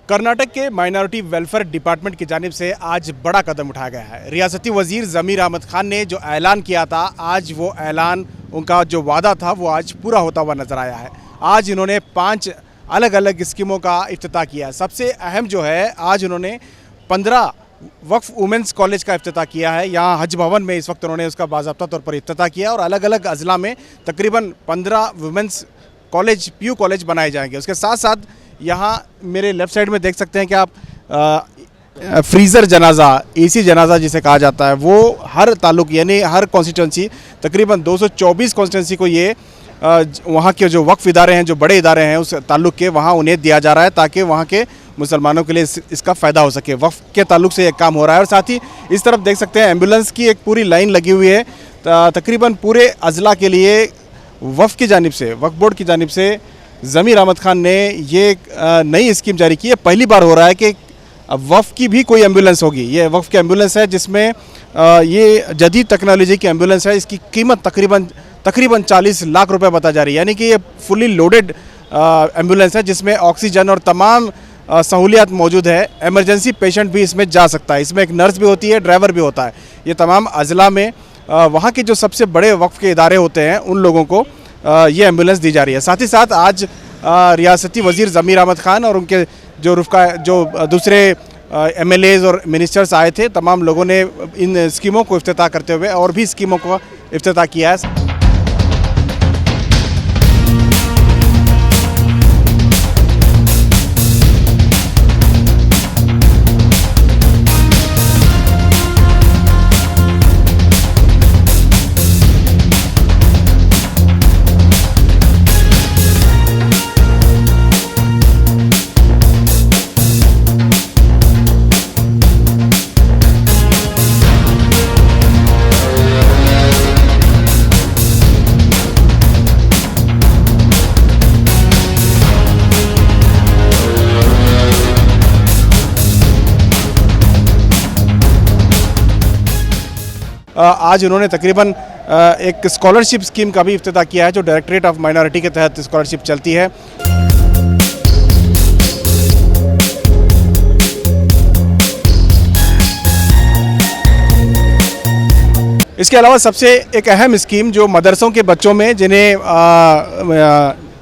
कर्नाटक के minority welfare department की जानिब से आज बड़ा कदम उठाया गया है। रियासती वजीर ज़मीर अहमद खान ने जो ऐलान किया था, आज वो ऐलान, उनका जो वादा था वो आज पूरा होता हुआ नज़र आया है। आज इन्होंने 5 अलग अलग स्कीमों का इफ्तिताह किया है। सबसे अहम जो है, आज उन्होंने 15 वक्फ वुमेंस कॉलेज का इफ्तिताह किया है। यहाँ हज भवन में इस वक्त उन्होंने उसका बाज़ाब्ता तौर पर इफ्तिताह किया और अलग अलग अजला में तकरीबन 15 वुमेंस कॉलेज, पीयू कॉलेज बनाए जाएंगे। उसके साथ साथ यहाँ मेरे लेफ़्ट साइड में देख सकते हैं कि आप फ्रीज़र जनाजा, एसी जनाजा जिसे कहा जाता है, वो हर ताल्लुक यानी हर कॉन्स्टिट्यूंसी, तकरीबन 224 कॉन्स्टिट्यूंसी को ये वहाँ के जो वक्फ इदारे हैं, जो बड़े इदारे हैं उस ताल्लुक के, वहाँ उन्हें दिया जा रहा है ताकि वहाँ के मुसलमानों के लिए इसका फ़ायदा हो सके। वक्फ के ताल्लुक से एक काम हो रहा है। और साथ ही इस तरफ देख सकते हैं एम्बुलेंस की एक पूरी लाइन लगी हुई है। तकरीबन पूरे अजला के लिए वक्फ की जानिब से, वक्फ बोर्ड की जानिब से ज़मीर अहमद खान ने ये नई स्कीम जारी की है। पहली बार हो रहा है कि वक्फ की भी कोई एम्बुलेंस होगी। ये वक्फ की एम्बुलेंस है जिसमें ये जदीद टेक्नोलॉजी की एम्बुलेंस है। इसकी कीमत तकरीबन 40 लाख रुपए बता जा रही है। यानी कि ये फुली लोडेड एम्बुलेंस है जिसमें ऑक्सीजन और तमाम सहूलियात मौजूद है। इमरजेंसी पेशेंट भी इसमें जा सकता है। इसमें एक नर्स भी होती है, ड्राइवर भी होता है। ये तमाम अजला में वहाँ के जो सबसे बड़े वक्फ के इदारे होते हैं उन लोगों को ये एम्बुलेंस दी जा रही है। साथ ही साथ आज रियासती वज़ीर ज़मीर अहमद खान और उनके जो दूसरे MLAs और मिनिस्टर्स आए थे, तमाम लोगों ने इन स्कीमों को इफ्तिताह करते हुए और भी स्कीमों को इफ्तिताह किया है। आज उन्होंने तकरीबन एक स्कॉलरशिप स्कीम का भी इफ्तिताह किया है जो डायरेक्टरेट ऑफ माइनॉरिटी के तहत स्कॉलरशिप चलती है। इसके अलावा सबसे एक अहम स्कीम जो मदरसों के बच्चों में जिन्हें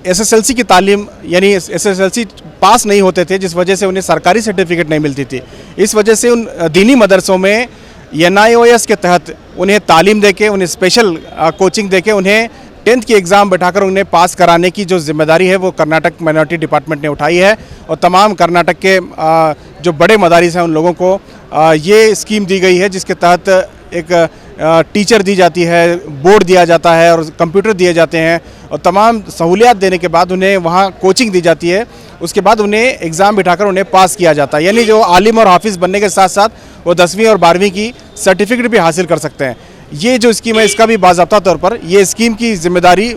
SSLC की तालीम यानी SSLC पास नहीं होते थे, जिस वजह से उन्हें सरकारी सर्टिफिकेट नहीं मिलती थी, इस वजह से उन दीनी मदरसों में NIOS के तहत उन्हें तालीम देके, उन्हें स्पेशल कोचिंग देके, उन्हें 10th की एग्ज़ाम बैठाकर उन्हें पास कराने की जो जिम्मेदारी है वो कर्नाटक माइनॉरिटी डिपार्टमेंट ने उठाई है। और तमाम कर्नाटक के जो बड़े मदारिस हैं उन लोगों को ये स्कीम दी गई है जिसके तहत एक टीचर दी जाती है, बोर्ड दिया जाता है और कंप्यूटर दिए जाते हैं और तमाम सहूलियात देने के बाद उन्हें वहाँ कोचिंग दी जाती है। उसके बाद उन्हें एग्ज़ाम बिठाकर उन्हें पास किया जाता है। यानी जो आलिम और हाफिज़ बनने के साथ साथ वो 10वीं और 12वीं की सर्टिफिकेट भी हासिल कर सकते हैं। ये जो स्कीम है इसका भी बाज़ाब्ता तौर पर ये स्कीम की जिम्मेदारी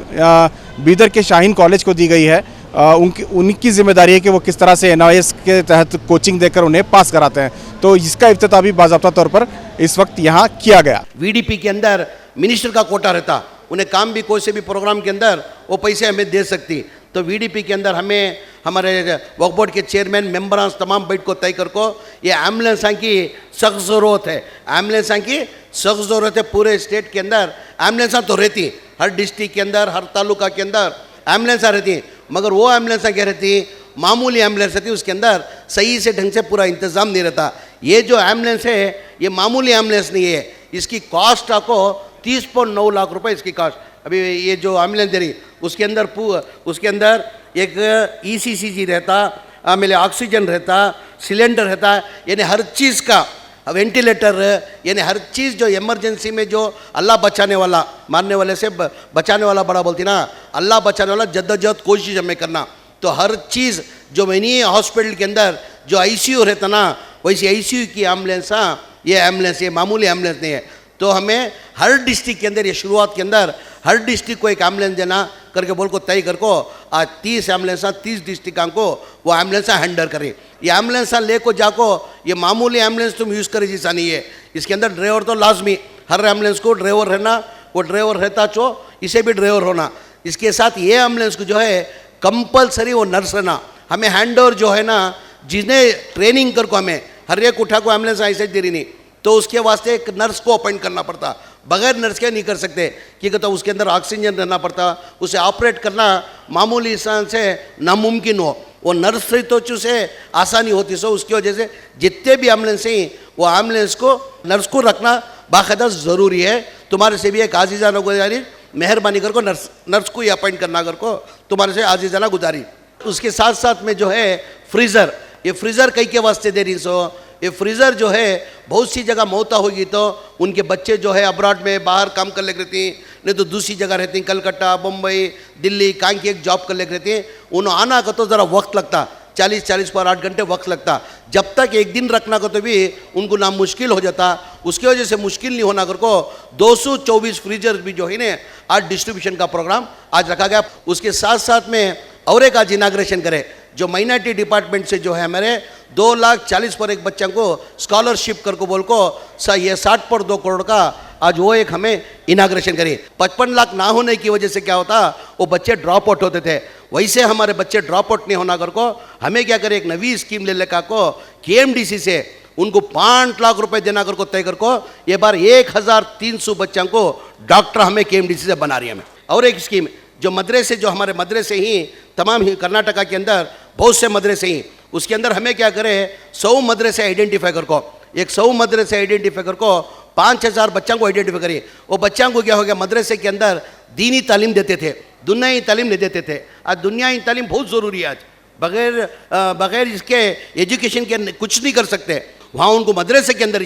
बीदर के शाहीन कॉलेज को दी गई है। उनकी जिम्मेदारी है कि वो किस तरह से NIOS के तहत कोचिंग देकर उन्हें पास कराते हैं। तो इसका इफ्तिताह भी बाज़ाब्ता तौर पर इस वक्त यहाँ किया गया। VDP के अंदर मिनिस्टर का कोटा रहता, उन्हें काम भी कोई से भी प्रोग्राम के अंदर वो पैसे हमें दे सकती। तो VDP के अंदर हमें हमारे वक्फ बोर्ड के चेयरमैन मेंबरान तमाम बैठ को तय कर को ये एम्बुलेंस की सख्त ज़रूरत है। एम्बुलेंस की सख्त ज़रूरत है। पूरे स्टेट के अंदर एम्बुलेंस तो रहती, हर डिस्ट्रिक्ट के अंदर, हर तालुका के अंदर एम्बुलेंस रहती, मगर वो एम्बुलेंस क्या रहती, मामूली एम्बुलेंस रहती, उसके अंदर सही से ढंग से पूरा इंतज़ाम नहीं रहता। ये जो एम्बुलेंस है ये मामूली एम्बुलेंस नहीं है। इसकी कॉस्ट आपको 30.9 लाख रुपए इसकी कॉस्ट। अभी ये जो एम्बुलेंस दे रही उसके अंदर एक ECG रहता, आमेले ऑक्सीजन रहता, सिलेंडर रहता, यानी हर चीज़ का वेंटिलेटर, यानी हर चीज़ जो इमरजेंसी में जो अल्लाह बचाने वाला, मारने वाले से बचाने वाला बड़ा बोलती ना, अल्लाह बचाने वाला जद्दोजहद कोशिश हमें करना। तो हर चीज़ जो मैंने हॉस्पिटल के अंदर जो ICU रहता ना, वैसी ICU की एम्बुलेंस, ये एम्बुलेंस ये मामूली एम्बुलेंस नहीं है। तो हमें हर डिस्ट्रिक्ट के अंदर, ये शुरुआत के अंदर हर डिस्ट्रिक्ट को एक एम्बुलेंस देना करके बोल को तय कर को आज 30 एम्बुलेंस 30 डिस्ट्रिक्ट को वो एम्बुलेंस हैंडल करें। ये एम्बुलेंस ले को जाको, ये मामूली एम्बुलेंस तुम यूज़ करे जैसा नहीं है। इसके अंदर ड्राइवर तो लाजमी, हर एम्बुलेंस को ड्राइवर रहना, वो ड्राइवर रहता चो इसे भी ड्राइवर होना। इसके साथ ये एम्बुलेंस को जो है कंपलसरी वो नर्स रहना। हमें हैंड ओवर जो है ना जिसने ट्रेनिंग कर को हमें हर एक उठा को एम्बुलेंस ऐसे दे रही नहीं, तो उसके वास्ते एक नर्स को अपॉइंट करना पड़ता। बगैर नर्स के नहीं कर सकते, क्योंकि तो उसके अंदर ऑक्सीजन रहना पड़ता, उसे ऑपरेट करना मामूली इंसान से नामुमकिन हो, वो नर्स से तो से आसानी होती। सो उसकी वजह से जितने भी एम्बुलेंस हैं वो एम्बुलेंस को नर्स को रखना बाकायदा ज़रूरी है। तुम्हारे से भी एक आजीज़ाना गुजारी, मेहरबानी कर को नर्स को ही अपॉइंट करना कर को तुम्हारे से आजीज़ाना गुजारी। उसके साथ साथ में जो है फ्रीज़र, ये फ्रीज़र कई के वास्ते दे रही। सो ये फ्रीज़र जो है बहुत सी जगह मौता होगी तो उनके बच्चे जो है अब्रॉड में बाहर काम कर ले रहती, नहीं तो दूसरी जगह रहती, कलकत्ता, मुंबई, दिल्ली, कहाँ की एक जॉब कर ले रहती हैं। उन्हें आना का तो ज़रा वक्त लगता, 40 पर 8 घंटे वक्त लगता। जब तक एक दिन रखना को तो भी उनको ना मुश्किल हो जाता। उसकी वजह से मुश्किल नहीं होना कर को 224 फ्रीजर भी जो है ना आज डिस्ट्रीब्यूशन का प्रोग्राम आज रखा गया। उसके साथ साथ में और एक आज इनाग्रेशन करे, जो माइनॉरिटी डिपार्टमेंट से जो है हमारे 2,40,000 पर एक बच्चा को स्कॉलरशिप कर को बोल को ये 60 पर 2 करोड़ का आज वो एक हमें इनाग्रेशन करी। 55 लाख ना होने की वजह से क्या होता, वो बच्चे ड्रॉप आउट होते थे। वैसे हमारे बच्चे ड्रॉप आउट नहीं होना कर को हमें क्या करे, एक नवी स्कीम ले लेकर को KMDC से उनको 5 लाख रुपए देना कर को तय कर को ये बार 1,300 बच्चों को डॉक्टर हमें KMDC से बना रही है हमें। और एक स्कीम जो मदरसे, जो हमारे मदरसे ही तमाम ही कर्नाटका के अंदर बहुत से मदरसे ही, उसके अंदर हमें क्या करें 100 मदरसे आइडेंटिफाई कर को, एक 100 मदरसे आइडेंटिफाई कर को 5,000 बच्चों को आइडेंटिफाई करिए। वो बच्चों को क्या हो गया, मदरसे के अंदर दीनी तालीम देते थे, दुनियाई तालीम नहीं देते थे। आज दुनियाई तालीम बहुत ज़रूरी है। आज बगैर इसके एजुकेशन के कुछ नहीं कर सकते। वहाँ उनको मदरसे के अंदर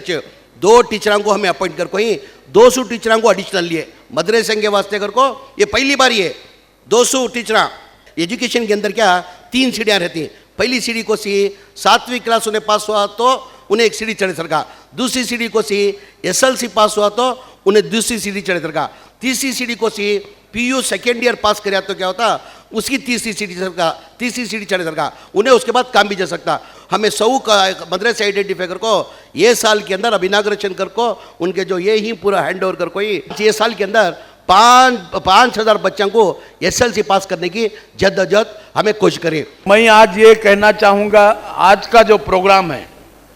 2 टीचरों को हमें अपॉइंट कर को ही 200 टीचरों को एडिशनल लिए मदरसे के वास्ते कर को ये पहली बार ये 200 टीचर। एजुकेशन के अंदर क्या 3 सीढ़ियाँ रहती हैं। पहली सीढ़ी को सी 7वीं क्लास उन्हें पास हुआ तो उन्हें एक सीढ़ी चढ़े सरका, दूसरी सीढ़ी को सी SLC पास हुआ तो उन्हें दूसरी सीढ़ी चढ़े सरका, तीसरी सीढ़ी को सी PU सेकेंड ईयर पास कराया तो क्या होता उसकी तीसरी सीढ़ी चढ़े सरका, उन्हें उसके बाद काम भी जा सकता। हमें 100 का मदरसे आइडेंटिफाई कर को ये साल के अंदर अब इनाग्रेशन कर को उनके जो ये ही पूरा हैंड ओवर कर को ही ये साल के अंदर 5,000 बच्चों को SLC पास करने की जद्दोजहद हमें कोशिश करें। मैं आज ये कहना चाहूँगा, आज का जो प्रोग्राम है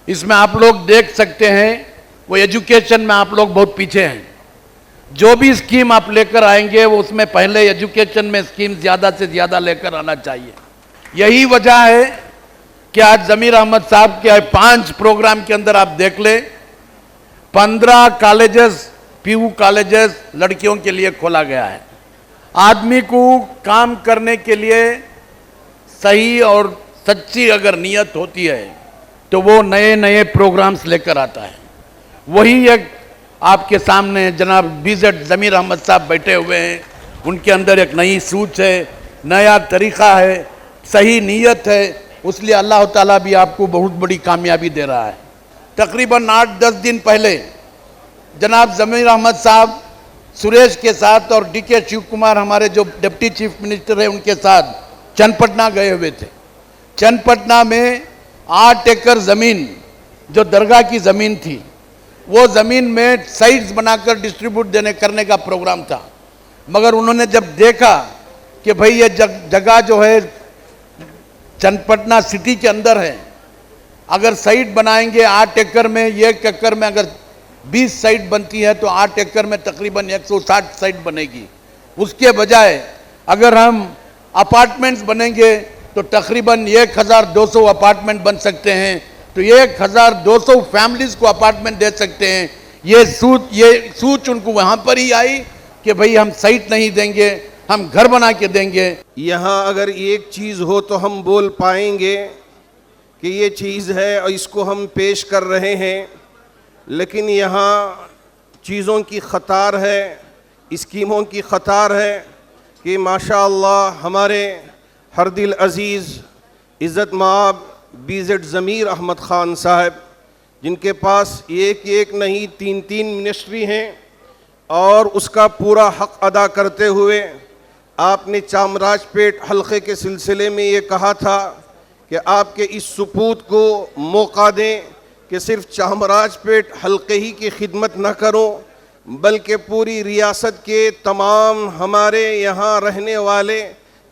इसमें आप लोग देख सकते हैं वो एजुकेशन में आप लोग बहुत पीछे हैं। जो भी स्कीम आप लेकर आएंगे वो उसमें पहले एजुकेशन में स्कीम ज़्यादा से ज़्यादा लेकर आना चाहिए। यही वजह है कि आज ज़मीर अहमद साहब के 5 प्रोग्राम के अंदर आप देख लें 15 कॉलेजेस PU कॉलेजेस लड़कियों के लिए खोला गया है। आदमी को काम करने के लिए सही और सच्ची अगर नीयत होती है तो वो नए नए प्रोग्राम्स लेकर आता है। वही एक आपके सामने जनाब BZ ज़मीर अहमद साहब बैठे हुए हैं, उनके अंदर एक नई सोच है, नया तरीक़ा है, सही नीयत है, इसलिए अल्लाह ताला भी आपको बहुत बड़ी कामयाबी दे रहा है। तकरीबन 8-10 दिन पहले जनाब ज़मीर अहमद साहब सुरेश के साथ और DK शिव कुमार हमारे जो डिप्टी चीफ मिनिस्टर हैं उनके साथ चन्नपटना गए हुए थे। चन्नपटना में 8 एकड़ ज़मीन जो दरगाह की ज़मीन थी, वो ज़मीन में साइट्स बनाकर डिस्ट्रीब्यूट करने का प्रोग्राम था। मगर उन्होंने जब देखा कि भाई ये जगह जो है चन्नपटना सिटी के अंदर है, अगर साइट बनाएंगे 8 एकड़ में, 1 एकड़ में अगर 20 साइट बनती है तो 8 एकड़ में तकरीबन 160 साइट बनेगी। उसके बजाय अगर हम अपार्टमेंट्स बनेंगे तो तकरीबन 1,200 अपार्टमेंट बन सकते हैं, तो 1,200 फैमिलीज़ को अपार्टमेंट दे सकते हैं। ये सूच उनको वहाँ पर ही आई कि भाई हम साइट नहीं देंगे, हम घर बना के देंगे। यहाँ अगर एक चीज़ हो तो हम बोल पाएंगे कि ये चीज़ है और इसको हम पेश कर रहे हैं, लेकिन यहाँ चीज़ों की क़तार है, स्कीमों की क़तार है कि माशाअल्लाह हमारे हर दिल अज़ीज़ इज़्ज़त माब BZ ज़मीर अहमद ख़ान साहब, जिनके पास एक नहीं 3 मिनिस्ट्री हैं, और उसका पूरा हक़ अदा करते हुए आपने चामराजपेट हल्के के सिलसिले में ये कहा था कि आपके इस सपूत को मौका दें कि सिर्फ चामराजपेट हल्के ही की खिदमत न करो, बल्कि पूरी रियासत के तमाम हमारे यहाँ रहने वाले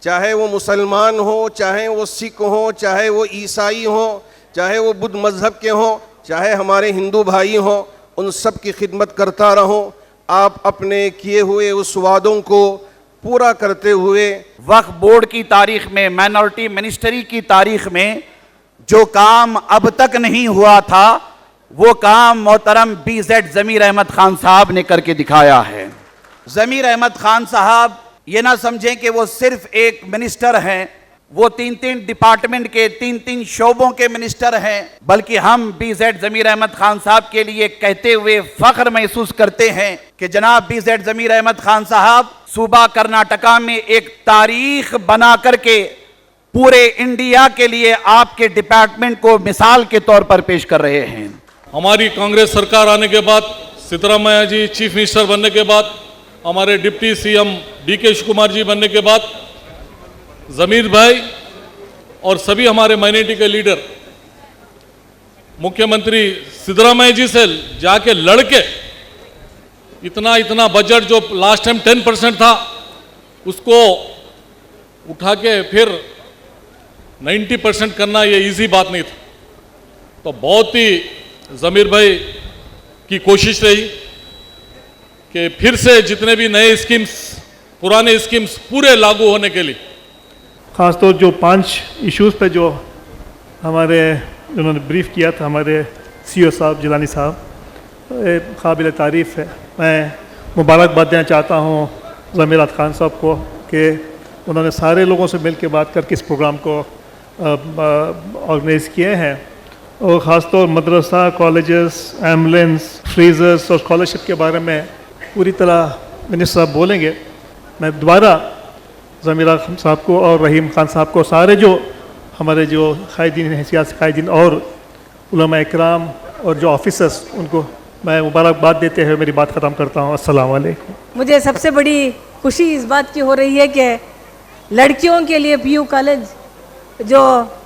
चाहे वो मुसलमान हो, चाहे वो सिख हो, चाहे वो ईसाई हो, चाहे वो बुद्ध मज़हब के हों, चाहे हमारे हिंदू भाई हों, उन सब की खिदमत करता रहूं। आप अपने किए हुए उस वादों को पूरा करते हुए वक्फ बोर्ड की तारीख में, माइनॉरिटी मिनिस्ट्री की तारीख में जो काम अब तक नहीं हुआ था, वो काम मोहतरम बीजेड ज़मीर अहमद खान साहब ने करके दिखाया है। ज़मीर अहमद खान साहब ये ना समझें कि वो सिर्फ एक मिनिस्टर हैं, वो 3-3 डिपार्टमेंट के 3-3 शोबों के मिनिस्टर हैं, बल्कि हम बीजेड ज़मीर अहमद खान साहब के लिए कहते हुए फख्र महसूस करते हैं कि जनाब बीजेड ज़मीर अहमद खान साहब सूबा कर्नाटका में एक तारीख बना करके पूरे इंडिया के लिए आपके डिपार्टमेंट को मिसाल के तौर पर पेश कर रहे हैं। हमारी कांग्रेस सरकार आने के बाद, सिद्धरामैया जी चीफ मिनिस्टर बनने के बाद, हमारे डिप्टी सीएम डीके शिवकुमार जी बनने के बाद ज़मीर भाई और सभी हमारे माइनॉरिटी के लीडर मुख्यमंत्री सिद्धरामैया जी से जाके लड़के इतना बजट जो लास्ट टाइम 10% था उसको उठा के फिर 90% करना ये इजी बात नहीं था। तो बहुत ही ज़मीर भाई की कोशिश रही कि फिर से जितने भी नए स्कीम्स, पुराने स्कीम्स पूरे लागू होने के लिए, ख़ासतौर जो 5 इश्यूज़ पे जो हमारे उन्होंने ब्रीफ किया था हमारे सीईओ साहब जिलानी साहब, काबिल तारीफ़ है। मैं मुबारकबाद देना चाहता हूँ ज़मीर खान साहब को कि उन्होंने सारे लोगों से मिल के बात करके इस प्रोग्राम को ऑर्गेनाइज़ किए हैं, और ख़ासतौर मदरसा, कॉलेजेस, एम्बुलेंस, फ्रीज़र्स और स्कॉलरशिप के बारे में पूरी तरह मिनिस्टर साहब बोलेंगे। मैं दोबारा ज़मीर साहब को और रहीम खान साहब को, सारे जो हमारे जो कायदीन हैं, सियासी कायदीन और उलमा इकराम और जो ऑफिसर्स, उनको मैं मुबारकबाद देते हुए मेरी बात ख़त्म करता हूँ। अस्सलाम वालेकुम। मुझे सबसे बड़ी खुशी इस बात की हो रही है कि लड़कियों के लिए पीयू कॉलेज जो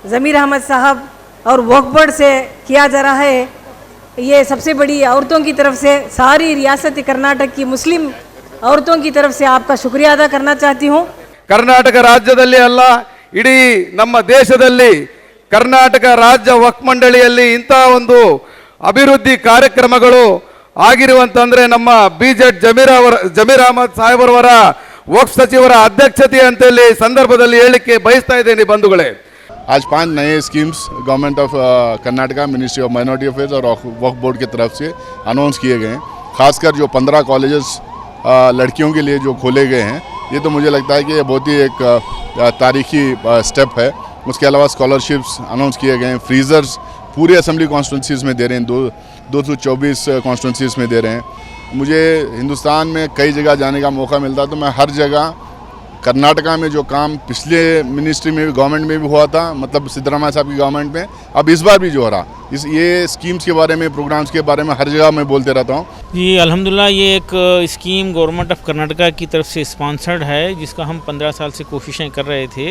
ज़मीर अहमद साहब और वक्फ बोर्ड से किया जा रहा है, ये सबसे बड़ी औरतों की तरफ से, सारी रियासत कर्नाटक की मुस्लिम औरतों की तरफ से आपका शुक्रिया अदा करना चाहती हूँ। ಕರ್ನಾಟಕ ರಾಜ್ಯದಲ್ಲಿ ಅಲ್ಲ, ಇಡೀ ನಮ್ಮ ದೇಶದಲ್ಲಿ ಕರ್ನಾಟಕ ರಾಜ್ಯ ವಕ್ಫ್ ಮಂಡಳಿಯಲ್ಲಿ ಇಂಥ ಒಂದು ಅಭಿವೃದ್ಧಿ ಕಾರ್ಯಕ್ರಮಗಳು ಆಗಿರುವಂತಂದ್ರೆ ನಮ್ಮ ಬಿಜೆಡ್ ಜಮೀರ್ ಅಹಮದ್ ಸಾಹೇಬರವರ ವಕ್ಫ್ ಸಚಿವರ ಅಧ್ಯಕ್ಷತೆ ಅಂತೇಳಿ ಸಂದರ್ಭದಲ್ಲಿ ಹೇಳಲಿಕ್ಕೆ ಬಯಸ್ತಾ ಇದ್ದೇನೆ ಬಂಧುಗಳೇ। आज 5 नए schemes government of Karnataka, ministry of minority affairs और वक्फ बोर्ड की तरफ से अनाउंस किए गए हैं। खासकर जो 15 कॉलेजेस लड़कियों के लिए जो खोले गए हैं, ये तो मुझे लगता है कि ये बहुत ही एक तारीखी स्टेप है। उसके अलावा स्कॉलरशिप्स अनाउंस किए गए हैं, फ्रीज़र्स पूरे असेंबली कॉन्स्टिट्यूंसीज़ में दे रहे हैं, 224 कॉन्स्टिट्यूंसीज़ में दे रहे हैं। मुझे हिंदुस्तान में कई जगह जाने का मौका मिलता, तो मैं हर जगह कर्नाटका में जो काम पिछले मिनिस्ट्री में भी, गवर्नमेंट में भी हुआ था, मतलब सिद्धरामैया साहब की गवर्नमेंट में, अब इस बार भी जो हो रहा, ये स्कीम्स के बारे में, प्रोग्राम्स के बारे में हर जगह मैं बोलते रहता हूँ। जी अल्हम्दुलिल्लाह, ये एक स्कीम गवर्नमेंट ऑफ कर्नाटका की तरफ से स्पॉन्सर्ड है, जिसका हम 15 साल से कोशिशें कर रहे थे।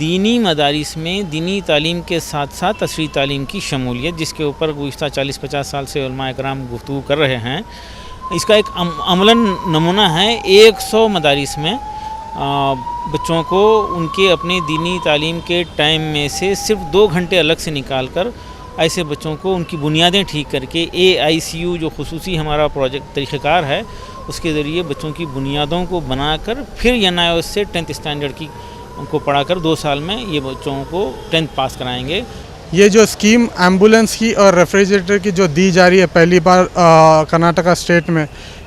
दीनी मदारिस में दीनी तालीम के साथ साथ असरी तालीम की शमूलियत, जिसके ऊपर गुज़िश्ता 40-50 साल से उलमा इकराम गुफ्तगू कर रहे हैं। इसका एक अमलन नमूना है। 100 मदारिस में बच्चों को उनके अपने दीनी तालीम के टाइम में से सिर्फ 2 घंटे अलग से निकाल कर ऐसे बच्चों को उनकी बुनियादें ठीक करके AICU जो खुसूसी हमारा प्रोजेक्ट तरीक़ेकार है, उसके ज़रिए बच्चों की बुनियादों को बनाकर फिर NIOS से 10th स्टैंडर्ड की उनको पढ़ाकर 2 साल में ये बच्चों को 10th पास कराएंगे। ये जो स्कीम एम्बुलेंस की और रेफ्रिजरेटर की जो दी जा रही है पहली बार कर्नाटका स्टेट में,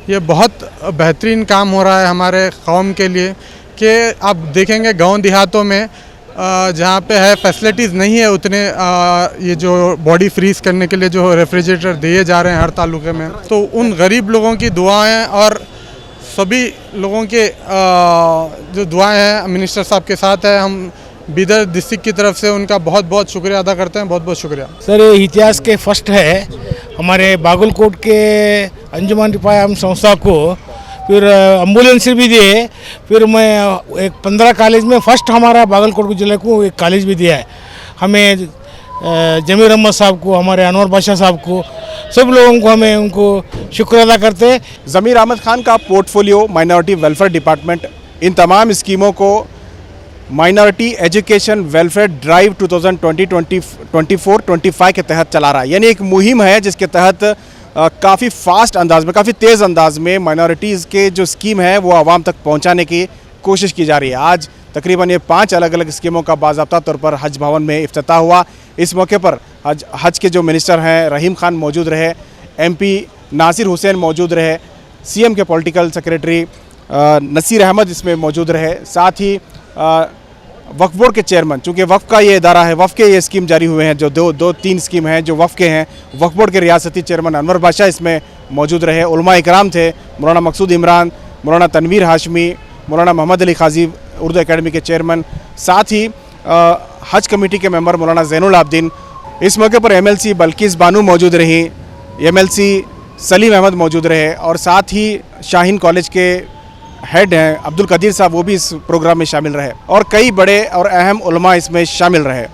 ये बहुत बेहतरीन काम हो रहा है हमारे कौम के लिए। कि आप देखेंगे गांव देहातों में जहाँ पे है फैसिलिटीज़ नहीं है उतने, ये जो बॉडी फ्रीज करने के लिए जो रेफ्रिजरेटर दिए जा रहे हैं हर तालुके में, तो उन गरीब लोगों की दुआएं और सभी लोगों के जो दुआएं हैं मिनिस्टर साहब के साथ है। हम बीदर डिस्ट्रिक्ट की तरफ से उनका बहुत बहुत शुक्रिया अदा करते हैं। बहुत बहुत शुक्रिया सर। ये इतिहास के फर्स्ट है हमारे बागलकोट के अंजुमन रिफायम संस्था को, फिर एम्बुलेंस भी दिए, फिर मैं एक 15 कॉलेज में फर्स्ट हमारा बागलकोट जिले को एक कॉलेज भी दिया है। हमें जमीर अहमद साहब को, हमारे अनवर बादशाह साहब को, सब लोगों को हमें उनको शुक्र अदा करते हैं। ज़मीर अहमद खान का portfolio minority welfare department in तमाम स्कीमों को माइनॉरिटी एजुकेशन वेलफेयर ड्राइव 2020-24-25 के तहत चला रहा है। यानी एक मुहिम है जिसके तहत काफ़ी फास्ट अंदाज में, काफ़ी तेज़ अंदाज में माइनॉरिटीज़ के जो स्कीम है वो आवाम तक पहुंचाने की कोशिश की जा रही है। आज तकरीबन ये 5 अलग अलग स्कीमों का बाज़ाब्ता तौर पर हज भवन में इफ्तिताह हुआ। इस मौके पर हज के जो मिनिस्टर हैं रहीम खान मौजूद रहे, MP नासिर हुसैन मौजूद रहे, CM के पॉलिटिकल सेक्रेटरी नसीर अहमद इसमें मौजूद रहे, साथ ही वक्फ बोर्ड के चेयरमैन, चूँकि वक्फ का ये इदारा है, वक्फ के ये स्कीम जारी हुए हैं, जो दो तीन स्कीम हैं जो वक्फ के हैं। वक्फ बोर्ड के रियासती चेयरमैन अनवर बादशाह इसमें मौजूद रहे, उलमा इकराम थे, मौलाना मकसूद इमरान, मौलाना तनवीर हाशमी, मौलाना मोहम्मद अली खाजी उर्दू एकेडमी के चेयरमैन, साथ ही हज कमेटी के मेंबर मौलाना ज़ैनुल आबदीन। इस मौके पर MLC बल्किस बानू मौजूद रहीं, MLC सलीम अहमद मौजूद रहे और साथ ही शाहीन कॉलेज के हेड हैं अब्दुल कदीर साहब, वो भी इस प्रोग्राम में शामिल रहे और कई बड़े और अहम उलमा इसमें शामिल रहे।